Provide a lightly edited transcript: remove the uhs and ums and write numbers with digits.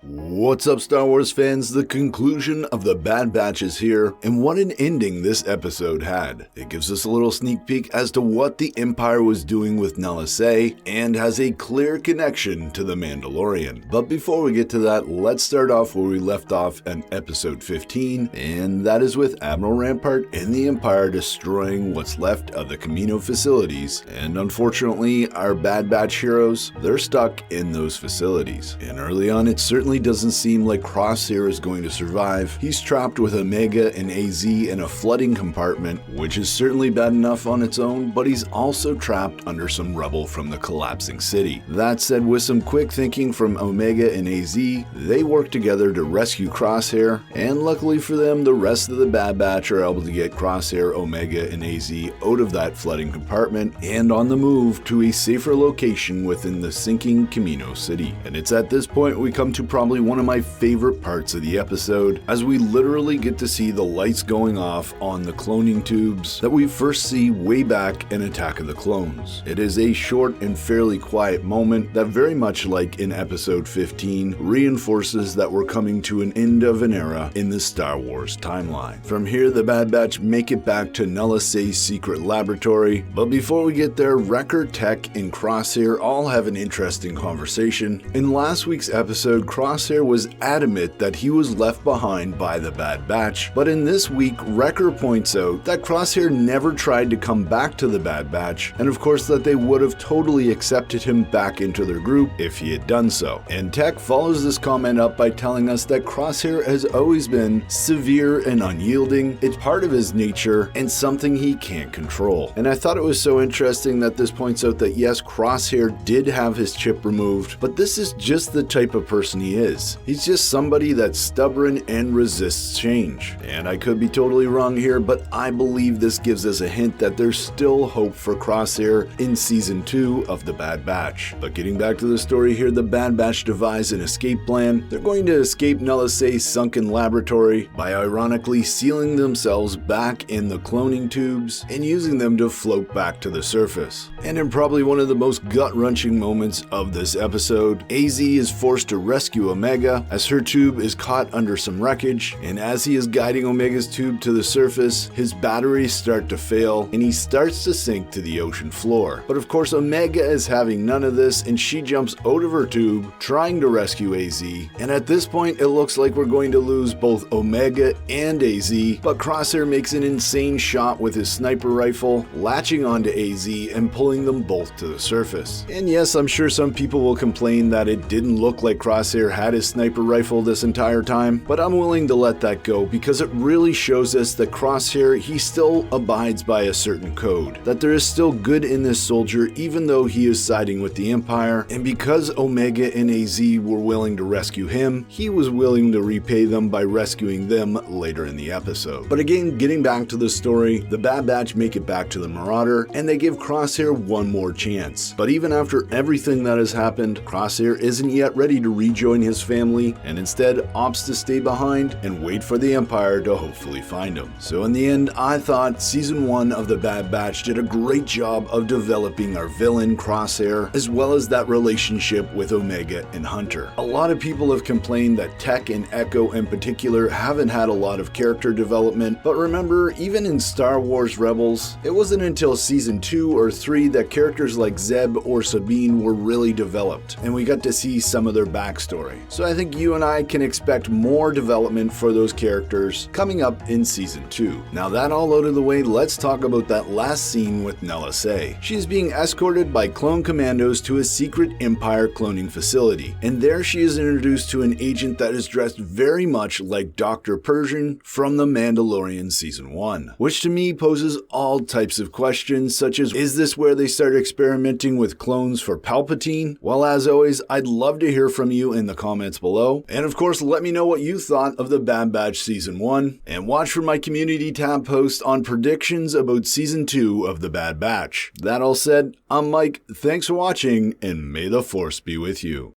What's up, Star Wars fans? The conclusion of The Bad Batch is here, and what an ending this episode had. It gives us a little sneak peek as to what the Empire was doing with Nala Se, and has a clear connection to The Mandalorian. But before we get to that, let's start off where we left off in episode 15, and that is with Admiral Rampart and the Empire destroying what's left of the Kamino facilities, and unfortunately, our Bad Batch heroes, they're stuck in those facilities. And early on, it certainly doesn't seem like Crosshair is going to survive. He's trapped with Omega and AZ in a flooding compartment, which is certainly bad enough on its own, but he's also trapped under some rubble from the collapsing city. That said, with some quick thinking from Omega and AZ, they work together to rescue Crosshair, and luckily for them, the rest of the Bad Batch are able to get Crosshair, Omega, and AZ out of that flooding compartment and on the move to a safer location within the sinking Kamino city. And it's at this point we come to probably one of my favorite parts of the episode, as we literally get to see the lights going off on the cloning tubes that we first see way back in Attack of the Clones. It is a short and fairly quiet moment that, very much like in episode 15, reinforces that we're coming to an end of an era in the Star Wars timeline. From here, the Bad Batch make it back to Nala Se's secret laboratory, but before we get there, Wrecker, Tech, and Crosshair all have an interesting conversation. In last week's episode, Crosshair was adamant that he was left behind by the Bad Batch, but in this week, Wrecker points out that Crosshair never tried to come back to the Bad Batch, and of course that they would have totally accepted him back into their group if he had done so. And Tech follows this comment up by telling us that Crosshair has always been severe and unyielding. It's part of his nature and something he can't control. And I thought it was so interesting that this points out that yes, Crosshair did have his chip removed, but this is just the type of person he is. He's just somebody that's stubborn and resists change. And I could be totally wrong here, but I believe this gives us a hint that there's still hope for Crosshair in season 2 of The Bad Batch. But getting back to the story here, the Bad Batch devise an escape plan. They're going to escape Nala Se's sunken laboratory by ironically sealing themselves back in the cloning tubes and using them to float back to the surface. And in probably one of the most gut-wrenching moments of this episode, AZ is forced to rescue Omega as her tube is caught under some wreckage, and as he is guiding Omega's tube to the surface, his batteries start to fail and he starts to sink to the ocean floor. But of course, Omega is having none of this, and she jumps out of her tube trying to rescue AZ, and at this point it looks like we're going to lose both Omega and AZ, but Crosshair makes an insane shot with his sniper rifle, latching onto AZ and pulling them both to the surface. And yes, I'm sure some people will complain that it didn't look like Crosshair had his sniper rifle this entire time, but I'm willing to let that go because it really shows us that Crosshair, he still abides by a certain code, that there is still good in this soldier even though he is siding with the Empire, and because Omega and AZ were willing to rescue him, he was willing to repay them by rescuing them later in the episode. But again, getting back to the story, the Bad Batch make it back to the Marauder, and they give Crosshair one more chance. But even after everything that has happened, Crosshair isn't yet ready to rejoin his family, and instead opts to stay behind and wait for the Empire to hopefully find him. So in the end, I thought season 1 of the Bad Batch did a great job of developing our villain Crosshair, as well as that relationship with Omega and Hunter. A lot of people have complained that Tech and Echo in particular haven't had a lot of character development, but remember, even in Star Wars Rebels, it wasn't until season 2 or 3 that characters like Zeb or Sabine were really developed, and we got to see some of their backstory. So I think you and I can expect more development for those characters coming up in season 2. Now that all out of the way, let's talk about that last scene with Nala Se. She is being escorted by clone commandos to a secret Empire cloning facility, and there she is introduced to an agent that is dressed very much like Dr. Pershing from The Mandalorian season 1, which to me poses all types of questions, such as, is this where they start experimenting with clones for Palpatine? Well, as always, I'd love to hear from you in the comments below, and of course let me know what you thought of the Bad Batch season 1, and watch for my community tab post on predictions about season 2 of the Bad Batch. That all said, I'm Mike, thanks for watching, and may the Force be with you.